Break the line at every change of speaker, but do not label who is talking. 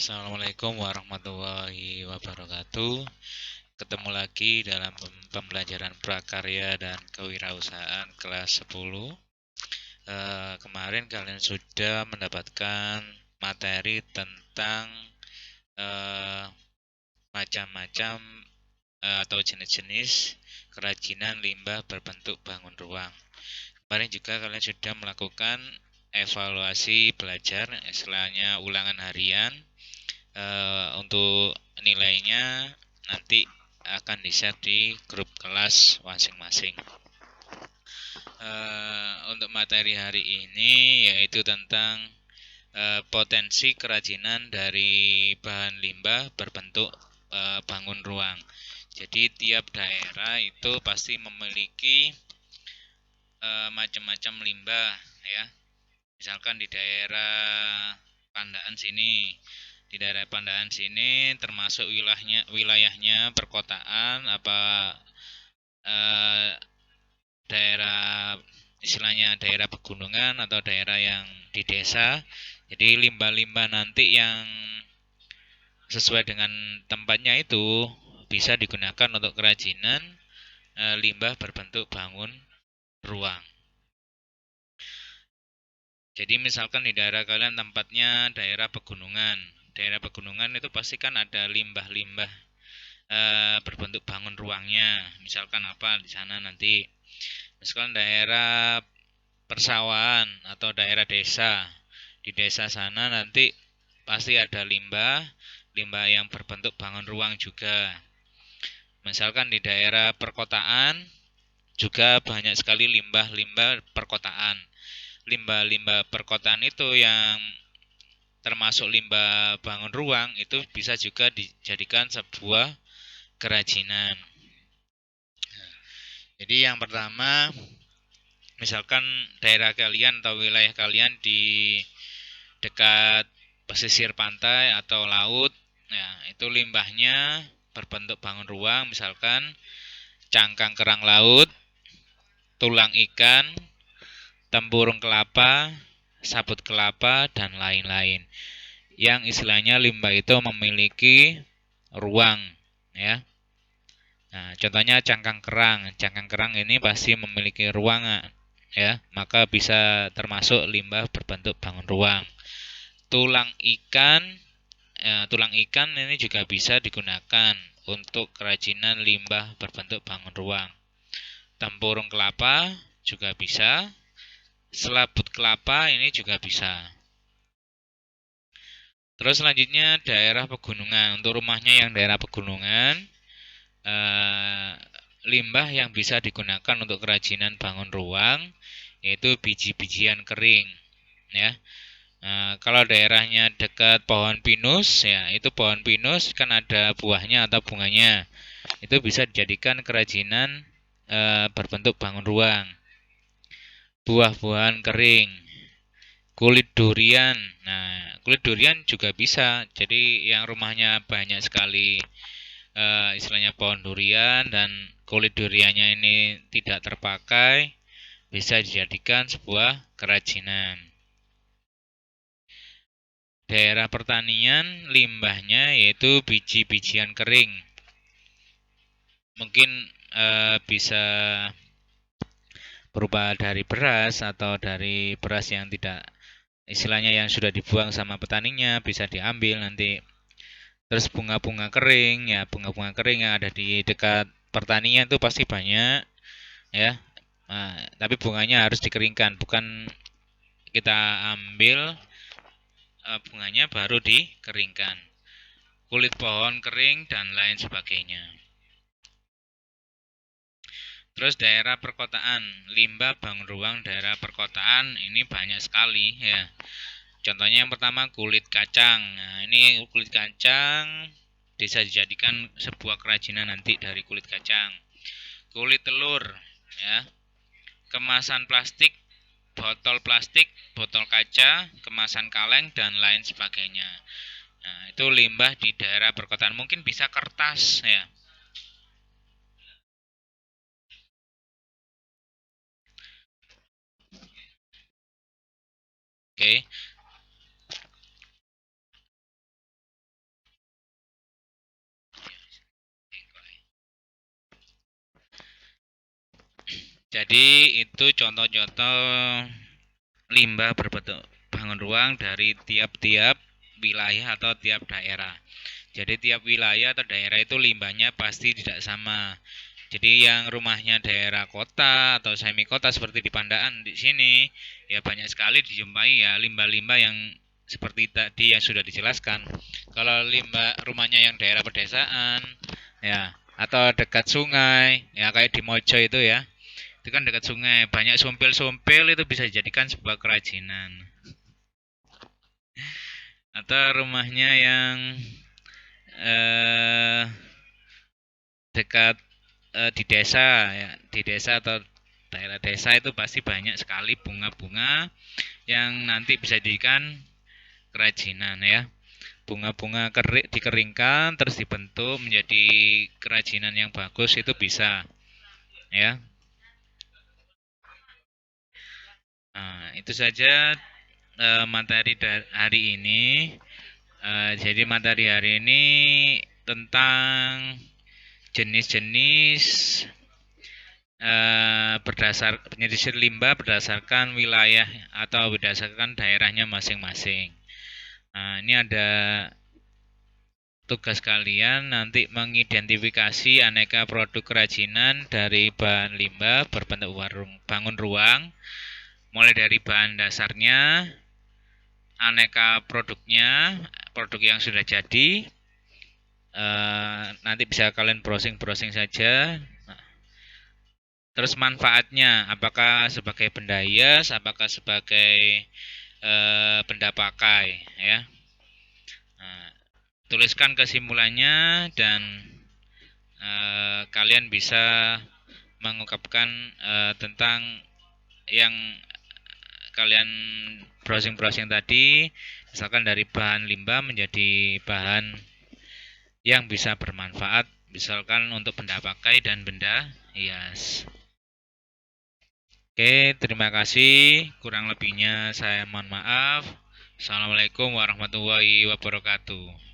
Assalamualaikum warahmatullahi wabarakatuh. Ketemu lagi dalam pembelajaran prakarya dan kewirausahaan kelas 10. Kemarin kalian sudah mendapatkan materi tentang eh, macam-macam atau jenis-jenis kerajinan limbah berbentuk bangun ruang. Kemarin juga kalian sudah melakukan evaluasi belajar, istilahnya ulangan harian. Untuk nilainya nanti akan di-share di grup kelas masing-masing. Untuk materi hari ini yaitu tentang potensi kerajinan dari bahan limbah berbentuk bangun ruang. Jadi tiap daerah itu pasti memiliki macam-macam limbah ya. Misalkan di daerah Pandaan sini, di daerah Pandaan sini termasuk wilayahnya perkotaan apa daerah istilahnya daerah pegunungan atau daerah yang di desa. Jadi limbah-limbah nanti yang sesuai dengan tempatnya itu bisa digunakan untuk kerajinan limbah berbentuk bangun ruang. Jadi misalkan di daerah kalian tempatnya daerah pegunungan. Daerah pegunungan itu pasti kan ada limbah-limbah berbentuk bangun ruangnya. Misalkan apa di sana nanti. Misalkan daerah persawahan atau daerah desa. Di desa sana nanti pasti ada limbah, limbah yang berbentuk bangun ruang juga. Misalkan di daerah perkotaan juga banyak sekali limbah-limbah perkotaan. Limbah-limbah perkotaan itu yang termasuk limbah bangun ruang itu bisa juga dijadikan sebuah kerajinan. Jadi yang pertama, misalkan daerah kalian atau wilayah kalian di dekat pesisir pantai atau laut, ya itu limbahnya berbentuk bangun ruang, misalkan cangkang kerang laut, tulang ikan, tempurung kelapa, sabut kelapa, dan lain-lain. Yang istilahnya limbah itu memiliki ruang, ya. Nah, contohnya cangkang kerang ini pasti memiliki ruangan, ya, maka bisa termasuk limbah berbentuk bangun ruang. Tulang ikan, tulang ikan ini juga bisa digunakan untuk kerajinan limbah berbentuk bangun ruang. Tempurung kelapa juga bisa, selaput kelapa ini juga bisa. Terus selanjutnya daerah pegunungan. Untuk rumahnya yang daerah pegunungan, limbah yang bisa digunakan untuk kerajinan bangun ruang yaitu biji-bijian kering, ya. Kalau daerahnya dekat pohon pinus, ya itu pohon pinus kan ada buahnya atau bunganya, itu bisa dijadikan kerajinan berbentuk bangun ruang. Buah-buahan kering, kulit durian. Nah, kulit durian juga bisa. Jadi yang rumahnya banyak sekali istilahnya pohon durian dan kulit duriannya ini tidak terpakai, bisa dijadikan sebuah kerajinan. Daerah pertanian limbahnya yaitu biji-bijian kering. Mungkin bisa berupa dari beras atau dari beras yang tidak istilahnya yang sudah dibuang sama petaninya bisa diambil nanti. Terus bunga-bunga kering, ya bunga-bunga kering yang ada di dekat pertanian itu pasti banyak, ya. Nah, tapi bunganya harus dikeringkan, bukan kita ambil bunganya baru dikeringkan. Kulit pohon kering dan lain sebagainya. Terus daerah perkotaan, limbah bangun ruang daerah perkotaan ini banyak sekali ya. Contohnya yang pertama kulit kacang. Nah, ini kulit kacang bisa dijadikan sebuah kerajinan nanti dari kulit kacang. Kulit telur, ya. Kemasan plastik, botol kaca, kemasan kaleng dan lain sebagainya. Nah, itu limbah di daerah perkotaan. Mungkin bisa kertas, ya. Oke. Jadi itu contoh-contoh limbah berbentuk bangun ruang dari tiap-tiap wilayah atau tiap daerah. Jadi tiap wilayah atau daerah itu limbahnya pasti tidak sama. Jadi yang rumahnya daerah kota atau semi kota seperti di Pandaan di sini, ya banyak sekali dijumpai ya limbah-limbah yang seperti tadi yang sudah dijelaskan. Kalau limbah rumahnya yang daerah pedesaan, ya atau dekat sungai, ya kayak di Mojo itu ya, itu kan dekat sungai, banyak sumpil-sumpil itu bisa dijadikan sebuah kerajinan. Atau rumahnya yang eh, dekat di desa ya, di desa atau daerah desa itu pasti banyak sekali bunga-bunga yang nanti bisa dijadikan kerajinan ya. Bunga-bunga dikeringkan terus dibentuk menjadi kerajinan yang bagus itu bisa ya. Nah, itu saja materi hari ini. Jadi materi hari ini tentang jenis-jenis berdasar penyisir limbah berdasarkan wilayah atau berdasarkan daerahnya masing-masing. Nah, ini ada tugas kalian nanti mengidentifikasi aneka produk kerajinan dari bahan limbah berbentuk bangun ruang, mulai dari bahan dasarnya, aneka produknya, produk yang sudah jadi. Nanti bisa kalian browsing-browsing saja. Terus manfaatnya, apakah sebagai benda hias, apakah sebagai benda pakai, ya. Nah, tuliskan kesimpulannya dan kalian bisa mengungkapkan tentang yang kalian browsing-browsing tadi, misalkan dari bahan limbah menjadi bahan yang bisa bermanfaat, misalkan untuk benda pakai dan benda hias. Oke, terima kasih. Kurang lebihnya saya mohon maaf. Assalamualaikum warahmatullahi wabarakatuh.